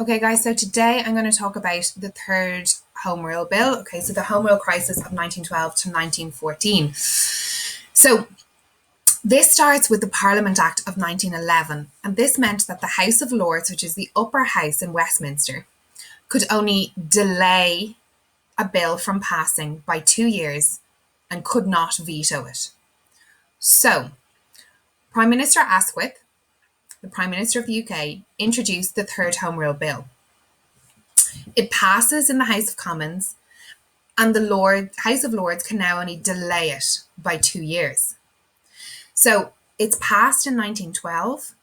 Okay, guys, so today I'm going to talk about the third Home Rule Bill. Okay, so the Home Rule Crisis of 1912 to 1914. So this starts with the Parliament Act of 1911, and this meant that the House of Lords, which is the upper house in Westminster, could only delay a bill from passing by 2 years and could not veto it. So, Prime Minister Asquith, the Prime Minister of the UK, introduced the third Home Rule Bill. It passes in the House of Commons, and the House of Lords can now only delay it by 2 years. So it's passed in 1912,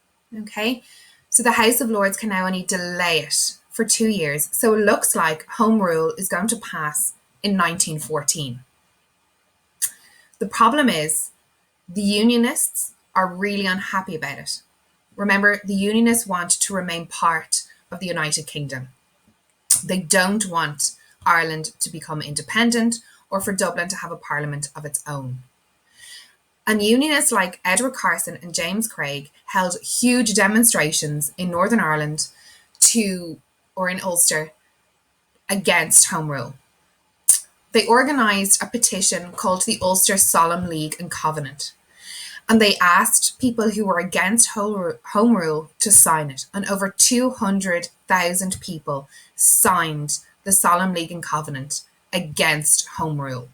okay? So the House of Lords can now only delay it for 2 years. So it looks like Home Rule is going to pass in 1914. The problem is the Unionists are really unhappy about it. Remember, the Unionists want to remain part of the United Kingdom. They don't want Ireland to become independent or for Dublin to have a parliament of its own. And Unionists like Edward Carson and James Craig held huge demonstrations in Northern Ireland or in Ulster against Home Rule. They organised a petition called the Ulster Solemn League and Covenant. And they asked people who were against Home Rule to sign it. And over 200,000 people signed the Solemn League and Covenant against Home Rule.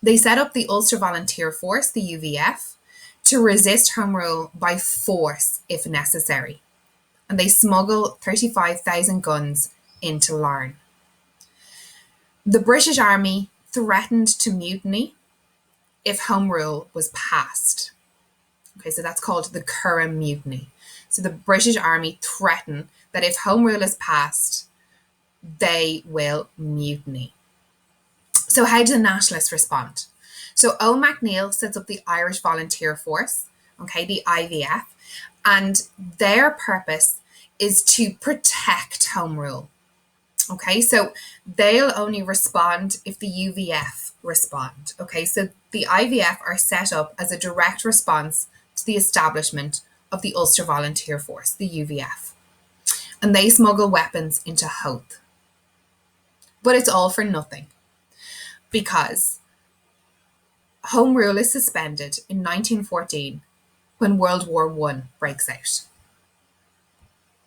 They set up the Ulster Volunteer Force, the UVF, to resist Home Rule by force if necessary. And they smuggled 35,000 guns into Larne. The British Army threatened to mutiny if Home Rule was passed. Okay, so that's called the Curragh Mutiny. So the British Army threaten that if Home Rule is passed, they will mutiny. So how do the nationalists respond? So Owen MacNeill sets up the Irish Volunteer Force, okay, the IVF, and their purpose is to protect Home Rule. Okay, so they'll only respond if the UVF respond. Okay, so the IVF are set up as a direct response to the establishment of the Ulster Volunteer Force, the UVF. And they smuggle weapons into Howth. But it's all for nothing, because Home Rule is suspended in 1914 when World War I breaks out.